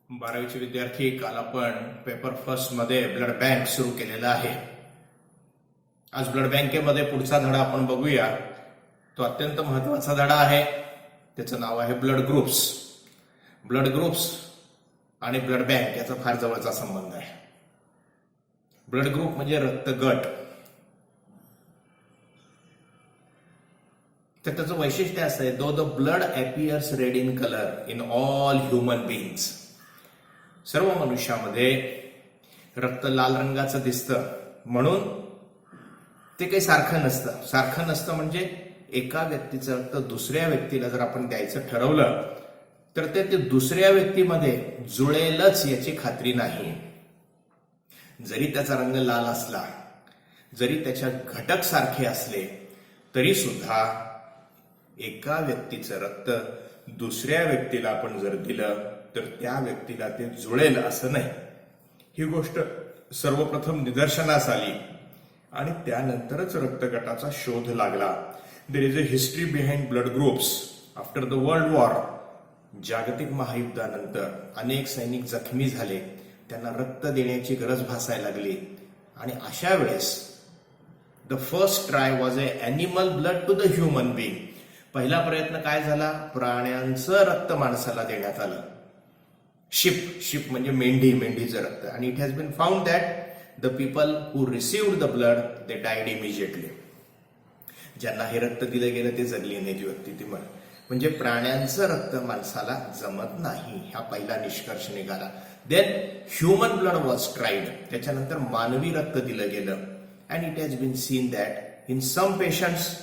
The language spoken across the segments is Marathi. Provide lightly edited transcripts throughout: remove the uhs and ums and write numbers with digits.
12वीचे विद्यार्थी, काल आपण पेपर फर्स्ट मध्ये ब्लड बँक सुरू केलेला आहे. आज ब्लड बँकेमध्ये पुढचा धडा आपण बघूया. तो अत्यंत महत्वाचा धडा आहे. त्याचं नाव आहे ब्लड ग्रुप्स. ब्लड ग्रुप्स आणि ब्लड बँक याचा फार जवळचा संबंध आहे. ब्लड ग्रुप म्हणजे रक्तगट. तर त्याचं वैशिष्ट्य असं आहे, though the blood appears red in colour in all human beings. सर्व मनुष्यामध्ये रक्त लाल रंगाचं दिसतं, म्हणून ते काही सारखं नसतं. सारखं नसतं म्हणजे एका व्यक्तीचं रक्त दुसऱ्या व्यक्तीला जर आपण द्यायचं ठरवलं तर ते दुसऱ्या व्यक्तीमध्ये जुळेलच याची खात्री नाही. जरी त्याचा रंग लाल असला, जरी त्याच्या घटक सारखे असले, तरी सुद्धा एका व्यक्तीचं रक्त दुसऱ्या व्यक्तीला आपण जर दिलं तर त्या व्यक्तीला ते जुळेल असं नाही. ही गोष्ट सर्वप्रथम निदर्शनास आली आणि त्यानंतरच रक्तगटाचा शोध लागला. देर is a history behind blood groups. After the world war, जागतिक महायुद्धानंतर अनेक सैनिक जखमी झाले, त्यांना रक्त देण्याची गरज भासायला लागली आणि अशा वेळेस the first try was a animal blood to the human being. पहिला प्रयत्न काय झाला? प्राण्यांचं रक्त माणसाला देण्यात आलं. शिप म्हणजे मेंढीचं रक्त. आणि it has been found that the people who received the blood they died immediately. ज्यांना हे रक्त दिलं गेलं ते जगली नाही ती व्यक्ती. ती म्हणजे प्राण्यांचं रक्त माणसाला जमत नाही, हा पहिला निष्कर्ष निघाला. Then human blood was tried. त्याच्यानंतर मानवी रक्त दिलं गेलं. And it has been seen that in some patients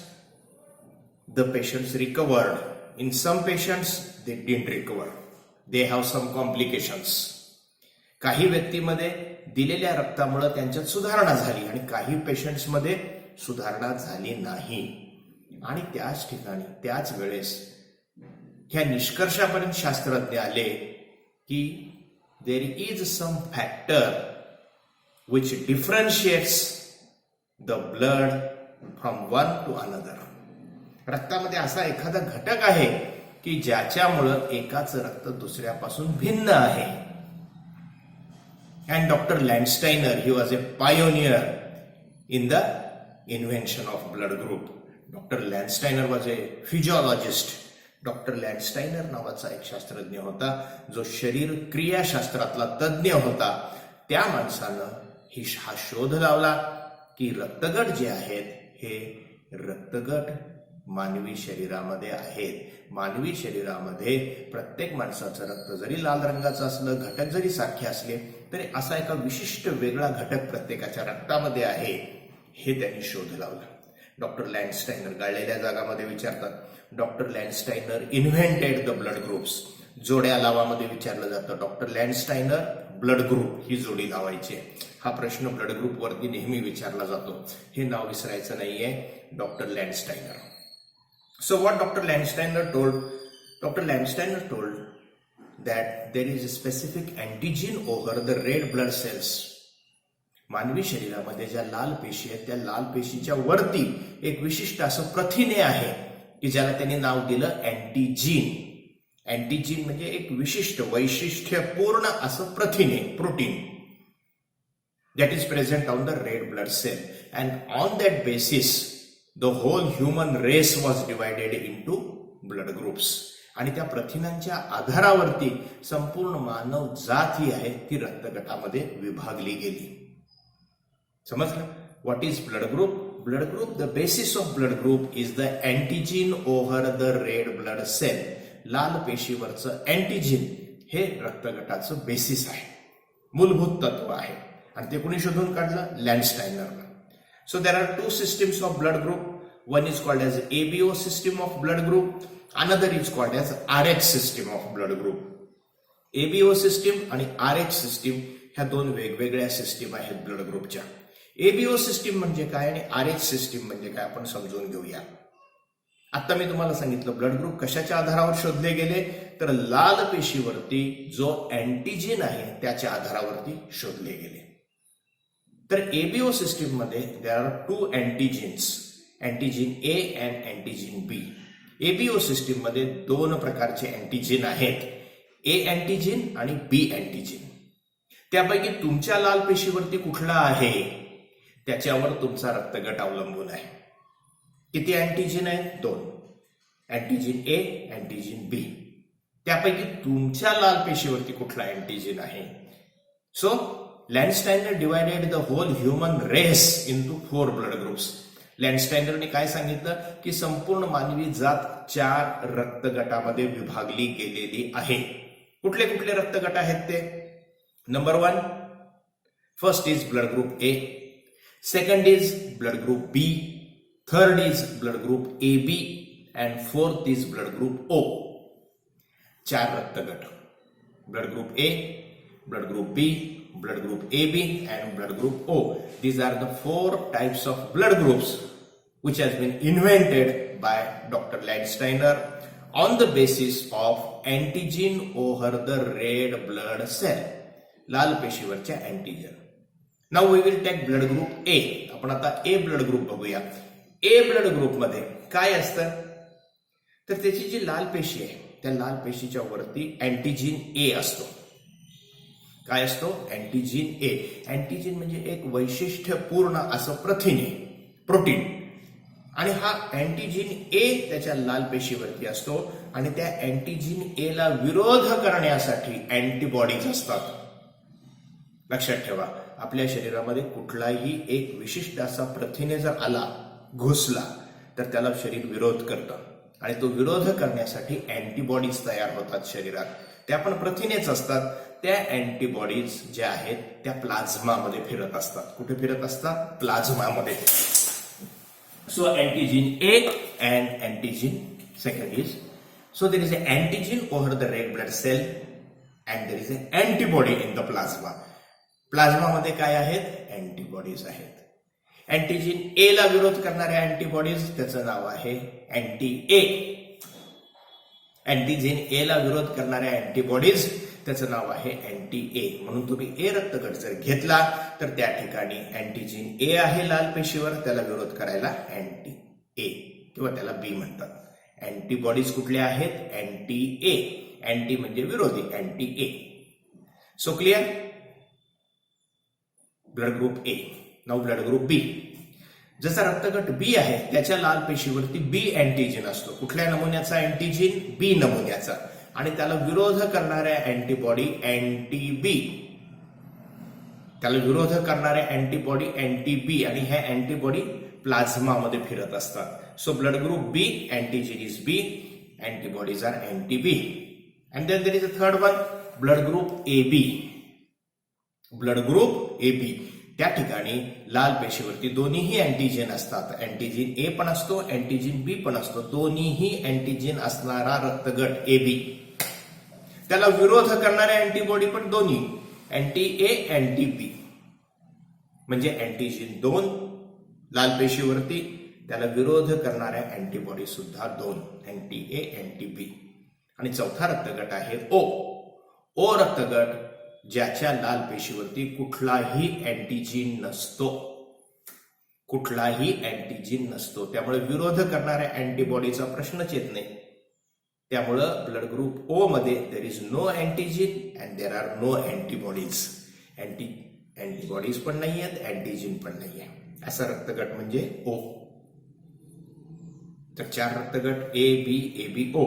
the patients recovered, in some patients they didn't recover, they have some complications. काही व्यक्तीमध्ये दिलेल्या रक्तामुळे त्यांच्यात सुधारणा झाली आणि काही पेशंट्समध्ये सुधारणा झाली नाही. आणि त्याच ठिकाणी त्याच वेळेस ह्या निष्कर्षापर्यंत शास्त्रज्ञ आले की there is some factor which differentiates the blood from one to another. रक्तामध्ये असा एखादा घटक आहे की ज्याच्यामुळं एकाच रक्त दुसऱ्यापासून भिन्न आहे. And doctor Landsteiner, he was a pioneer in the invention of blood group. Doctor Landsteiner was a physiologist. Doctor Landsteiner नावाचा एक शास्त्रज्ञ होता जो शरीर क्रियाशास्त्रातला तज्ज्ञ होता. त्या माणसानं हा शोध लावला की रक्तगट जे आहेत हे रक्तगट मानवी शरीरामध्ये आहेत. मानवी शरीरामध्ये प्रत्येक माणसाचं रक्त जरी लाल रंगाचं असलं, घटक जरी सारखे असले, तरी असा एका विशिष्ट वेगळा घटक प्रत्येकाच्या रक्तामध्ये आहे, हे त्यांनी शोध लावला. डॉक्टर लँडस्टायनर गाळलेल्या जागामध्ये विचारतात, doctor Landsteiner invented the blood groups. जोड्या लावामध्ये विचारलं जातं, डॉक्टर लँडस्टायनर ब्लड ग्रुप ही जोडी लावायची. हा प्रश्न ब्लड ग्रुप वरती नेहमी विचारला जातो. हे नाव विसरायचं नाहीये, doctor Landsteiner. So what Dr. Landsteiner told? Dr. Landsteiner told that there is a specific antigen over the red blood cells. मानवी शरीरामध्ये ज्या लाल पेशी आहेत त्या लाल पेशीच्या वरती एक विशिष्ट असं प्रथिने आहे की ज्याला त्यांनी नाव दिलं अँटीजीन. अँटीजीन म्हणजे एक विशिष्ट वैशिष्ट्यपूर्ण असं प्रथिने, protein, that is present on the red blood cell. And on that basis the whole human race was divided into blood groups. आणि त्या प्रथिनांच्या आधारावरती संपूर्ण मानव जात ही आहे ती रक्तगटामध्ये विभागली गेली. समजलं? What is blood group? Blood group, the basis of blood group is the antigen over the red blood cell. लाल पेशीवरचं अँटीजीन हे रक्तगटाचं बेसिस आहे, मूलभूत तत्व आहे. आणि ते कुणी शोधून काढलं? लँडस्टायनरनं. So there are two systems of blood group. One is called as ABO system of blood group. Another is called as RH system of blood group. ABO system आणि RH system ह्या दोन वेगवेगळ्या सिस्टीम आहेत ब्लड ग्रुपच्या. ABO सिस्टीम म्हणजे काय आणि RH सिस्टीम म्हणजे काय आपण समजून घेऊया. आता मी तुम्हाला सांगितलं ब्लड ग्रुप कशाच्या आधारावर शोधले गेले, तर लाल पेशीवरती जो अँटीजीन आहे त्याच्या आधारावरती शोधले गेले. तर एबीओ सिस्टीम मध्ये there are two antigens, antigen A and antigen B. ABO system मध्ये दोन प्रकारचे अँटीजीन आहेत. ए अँटीजेन आणि बी अँटीजेन. त्यापैकी तुमच्या लाल पेशीवरती कुठला आहे त्याच्यावर तुमचा रक्तगट अवलंबून आहे. किती अँटीजेन आहेत? 2. Antigen A, antigen B. त्यापैकी तुमच्या लाल पेशीवरती कुठला अँटीजेन आहे? So Landsteiner divided the whole human race into 4 blood groups. लँडस्टाइनरने काय सांगितलं की संपूर्ण मानवी जात 4 रक्तगटामध्ये विभागली गेलेली आहे. कुठले कुठले रक्तगट आहेत ते? Number 1, first is blood group A, second is blood group B, third is blood group A B and fourth is blood group O. 4 रक्तगट, blood group A, blood group B, blood group AB and blood group O. These are the 4 types of blood groups which has been invented by Dr. Landsteiner on the basis of antigen over the red blood cell. लाल पेशीवरच्या antigen. Now we will take blood group A. आपण आता ए ब्लड ग्रुप बघूया. ए ब्लड ग्रुप मध्ये काय असतं तर त्याची जी लाल पेशी आहे त्या लाल पेशीच्या वरती अँटीजन ए असतो. काय असतो? अँटीजन ए. अँटीजन म्हणजे एक वैशिष्ट्यपूर्ण असं प्रथिने, प्रोटीन. आणि हा अँटीजन ए त्याच्या लाल पेशीवरती असतो आणि त्या अँटीजन ए ला विरोध करण्यासाठी अँटीबॉडीज असतात. लक्षात ठेवा, आपल्या शरीरामध्ये कुठलाही एक विशिष्ट असा प्रथिने जर आला, घुसला, तर त्याला शरीर विरोध करतं आणि तो विरोध करण्यासाठी अँटीबॉडीज तयार होतात शरीरात. त्या पण प्रथिनेच असतात. त्या अँटीबॉडीज ज्या आहेत त्या प्लाझ्मामध्ये फिरत असतात. कुठे फिरत असतात? प्लाझ्मामध्ये. So antigen A and antigen second is, so there is a antigen over the red blood cell and there is a antibody in the plasma. प्लाझ्मामध्ये काय आहेत? अँटीबॉडीज आहेत. अँटीजन ए ला विरोध करणाऱ्या अँटीबॉडीज त्याचं नाव आहे अँटी ए. अँटीजन ए ला विरोध करणाऱ्या अँटीबॉडीज त्याचं नाव आहे अँटी ए. म्हणून तुम्ही ए रक्तगट जर घेतला तर त्या ठिकाणी अँटीजन ए आहे लाल पेशीवर, त्याला विरोध करायला अँटी ए किंवा त्याला बी म्हणतात. अँटीबॉडीज कुठल्या आहेत? अँटी ए. अँटी म्हणजे विरोधी, anti A. So clear? Blood group A. Now blood group B. जसा रक्तगट बी आहे त्याच्या लाल पेशीवरती बी अँटीजन असतो. कुठल्या नमुन्याचा अँटीजन? बी नमुन्याचा. आणि त्याला विरोध करणाऱ्या अँटीबॉडी अँटी बी. त्याला विरोध करणाऱ्या अँटीबॉडी अँटी बी आणि ह्या अँटीबॉडी प्लाझ्मामध्ये फिरत असतात. So blood group B, antigen is B, antibodies are anti B. And then there is a third one, blood group A B. Blood group A B. त्या ठिकाणी लाल पेशीवरती दोन्हीही अँटीजन असतात. अँटीजन ए पण असतो, अँटीजन बी पण असतो. दोन्हीही अँटीजन असणारा रक्तगट ए बी. त्याला विरोध करणाऱ्या अँटीबॉडी पण दोन्ही, अँटी ए, अँटी बी. म्हणजे अँटीजन 2 लाल पेशीवरती, त्याला विरोध करणाऱ्या अँटीबॉडी सुद्धा 2, अँटी ए, अँटी बी. आणि चौथा रक्तगट आहे ओ. ओ रक्तगट ज्याच्या लाल पेशीवरती कुठलाही अँटीजन नसतो. कुठलाही अँटीजन नसतो. त्यामुळे विरोध करणाऱ्या अँटीबॉडीचा प्रश्नच येत नाही. त्यामुळं ब्लड ग्रुप ओ मध्ये there is no antigen and there are no antibodies. Antibodies पण नाही आहेत, अँटीजन पण नाही आहे. असा रक्तगट म्हणजे ओ. तर 4 रक्तगट A B, A B O.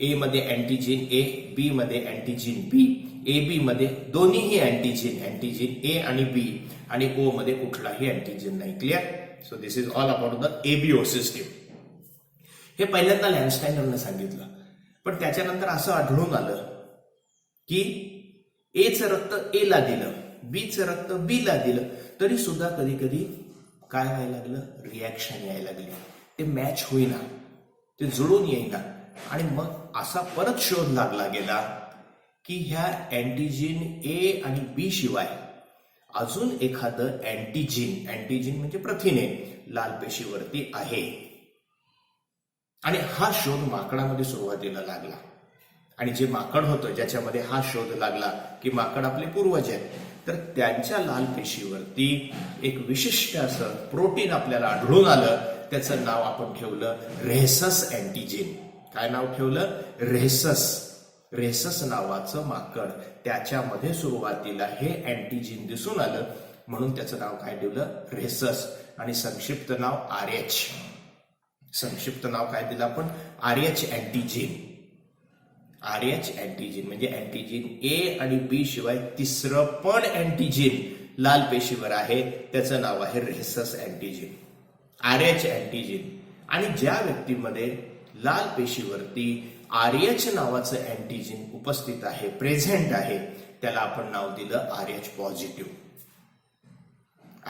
ए मध्ये अँटीजन ए, बी मध्ये अँटीजन बी, ए बी मध्ये दोन्हीही अँटीजन, अँटीजन ए आणि बी, आणि ओ मध्ये कुठलाही अँटीजन नाही. Clear? So this is all about the ABO system. हे पहिल्यांदा लँडस्टाइनरने सांगितलं, पण त्याच्यानंतर असं आढळून आलं की एचं रक्त ए ला दिलं, बीचं रक्त बी ला दिलं, तरी सुद्धा कधी कधी काय व्हायला लागलं? रिॲक्शन यायला लागली. ते मॅच होईना, ते जुळून येईना. आणि मग असा परत शोध लागला गेला की ह्या अँटीजन ए आणि बी शिवाय अजून एखादं अँटीजन, अँटीजन म्हणजे प्रथिने, लाल पेशीवरती आहे. आणि हा शोध माकडामध्ये सुरुवातीला लागला. आणि जे माकड होतं ज्याच्यामध्ये हा शोध लागला की माकड आपले पूर्वज आहेत, तर त्यांच्या लाल पेशीवरती एक विशिष्ट असं प्रोटीन आपल्याला आढळून आलं. त्याचं नाव आपण ठेवलं रेहसस अँटीजन. काय नाव ठेवलं? रेहसस. रेसस नावाचं माकड, त्याच्यामध्ये सुरुवातीला हे अँटीजीन दिसून आलं म्हणून त्याचं नाव काय ठेवलं? रेसस. आणि संक्षिप्त नाव RH. संक्षिप्त नाव काय दिलं आपण? RH अँटीजीन. RH अँटीजीन म्हणजे अँटीजीन ए आणि बी शिवाय तिसरं पण अँटीजीन लाल पेशीवर आहे, त्याचं नाव आहे रेसस अँटीजीन, RH अँटीजीन. आणि ज्या व्यक्तीमध्ये लाल पेशीवरती RH नावाचं अँटीजीन उपस्थित आहे, प्रेझेंट आहे, त्याला आपण नाव दिलं RH पॉझिटिव्ह.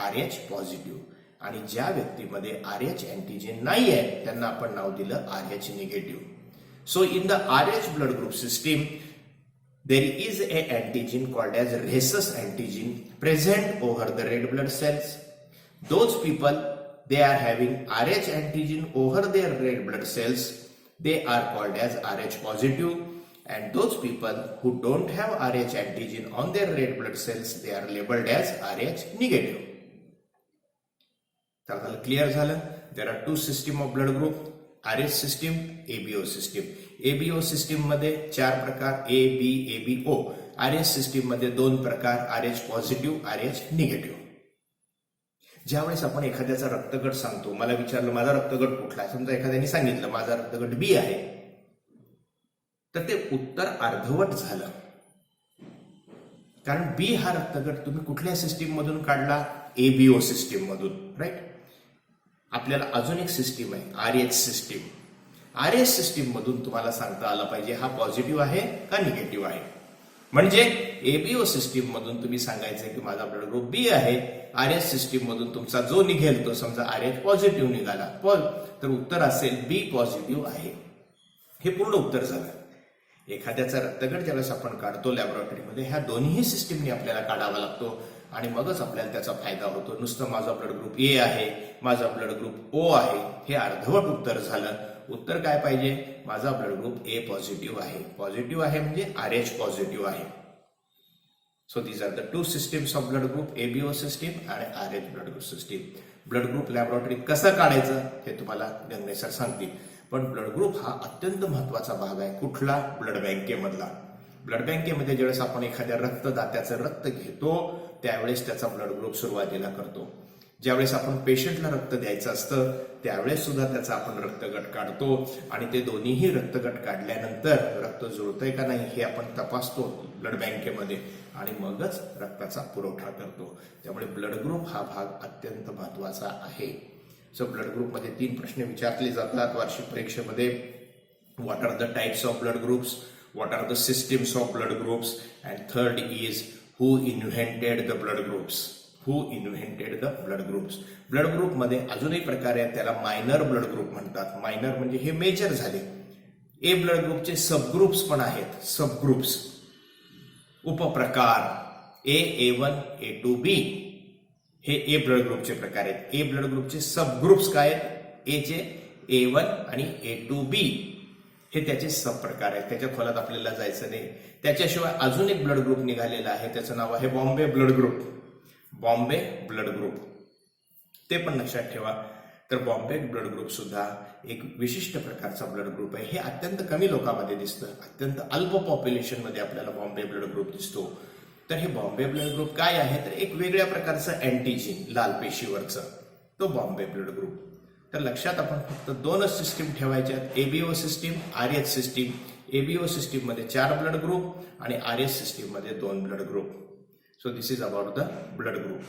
RH positive. आणि ज्या व्यक्तीमध्ये RH अँटीजेन नाही आहे त्यांना आपण नाव दिलं RH negative. So in the RH blood group system there is a antigen called as rhesus antigen present over the red blood cells. Those people, they are having RH antigen over their red blood cells, they are called as RH positive. And those people who don't have RH antigen on their red blood cells, they are labeled as RH negative. Clear झालं? There are two system of blood group, RH system, ABO system. ABO system मध्ये 4 प्रकार, A, B, ABO. RH system मध्ये 2 प्रकार, RH पॉझिटिव्ह, RH निगेटिव्ह. ज्यावेळेस आपण एखाद्याचा रक्तगट सांगतो, मला विचारलं माझा रक्तगट कुठला आहे, समजा एखाद्याने सांगितलं माझा रक्तगट B आहे, तर ते उत्तर अर्धवट झालं. कारण B हा रक्तगट तुम्ही कुठल्या सिस्टीम मधून काढला? ABO सिस्टीम मधून, राईट? आपल्याला अजून एक सिस्टीम आहे RH सिस्टीम. RH सिस्टीम मधून तुम्हाला सांगता आलं पाहिजे हा पॉझिटिव्ह आहे का निगेटिव्ह आहे. म्हणजे ABO सिस्टीम मधून तुम्ही सांगायचं की माझा ब्लड ग्रुप B आहे, RH सिस्टीम मधून तुमचा जो निघेल तो समजा RH पॉझिटिव्ह निघाला, तर उत्तर असेल B पॉझिटिव्ह आहे. हे पूर्ण उत्तर झालं. एखाद्याचा रक्तगट ज्यावेळेस आपण काढतो लॅबोरेटरीमध्ये, ह्या दोन्ही सिस्टीमने आपल्याला काढावा लागतो आणि मगच आपल्याला त्याचा फायदा होतो. नुसतं माझा ब्लड ग्रुप A आहे, माझा ब्लड ग्रुप O आहे, हे अर्धवट उत्तर झालं. उत्तर काय पाहिजे? माझा ब्लड ग्रुप A पॉझिटिव्ह आहे. पॉझिटिव्ह आहे म्हणजे RH पॉझिटिव्ह आहे. So these are the two systems of blood group, ABO system आणि RH blood group system. Blood group लॅबोरेटरीत कसं काढायचं हे तुम्हाला गंगणे सर सांगतील. पण ब्लड ग्रुप हा अत्यंत महत्वाचा भाग आहे. कुठला? ब्लड बँकेमधला. ब्लड बँकेमध्ये ज्यावेळेस आपण एखाद्या रक्तदात्याचं रक्त घेतो त्यावेळेस त्याचा ब्लड ग्रुप सुरुवातीला करतो. ज्यावेळेस आपण पेशंटला रक्त द्यायचं असतं त्यावेळेस सुद्धा त्याचा आपण रक्तगट काढतो आणि ते दोन्हीही रक्तगट काढल्यानंतर रक्त जुळतंय का नाही हे आपण तपासतो ब्लड बँकेमध्ये आणि मगच रक्ताचा पुरवठा करतो. त्यामुळे ब्लड ग्रुप हा भाग अत्यंत महत्वाचा आहे. सो ब्लड ग्रुपमध्ये 3 प्रश्न विचारले जातात वार्षिक परीक्षेमध्ये. What are the types of blood groups, what are the systems of blood groups, and third is who invented the blood groups. Who invented the blood groups. Blood ग्रुपमध्ये अजून एक प्रकार आहे, त्याला मायनर ब्लड ग्रुप म्हणतात. मायनर म्हणजे हे मेजर झाले. ए ब्लड ग्रुपचे सबग्रुप्स पण आहेत. सबग्रुप्स, उपप्रकार A1, A2, B हे ए ब्लड ग्रुपचे प्रकार आहेत. ए ब्लड ग्रुपचे सबग्रुप्स काय आहेत? ए चे A1 आणि A2B हे त्याचे सब प्रकार आहेत. त्याच्या खोलात आपल्याला जायचं नाही. त्याच्याशिवाय अजून एक ब्लड ग्रुप निघालेला आहे, त्याचं नाव आहे Bombay blood group. Bombay blood group ते पण लक्षात ठेवा. तर बॉम्बे ब्लड ग्रुप सुद्धा एक विशिष्ट प्रकारचा ब्लड ग्रुप आहे. हे अत्यंत कमी लोकांमध्ये दिसतं, अत्यंत अल्प पॉप्युलेशन मध्ये आपल्याला बॉम्बे ब्लड ग्रुप दिसतो. तर हे बॉम्बे ब्लड ग्रुप काय आहे? तर एक वेगळ्या प्रकारचं अँटीजीन लाल पेशीवरचं, तो बॉम्बे ब्लड ग्रुप. तर लक्षात आपण फक्त 2च सिस्टीम ठेवायच्यात, ABO system, RH system. ABO system मध्ये 4 ब्लड ग्रुप आणि RH सिस्टीम मध्ये 2 blood group. So this is about the blood group.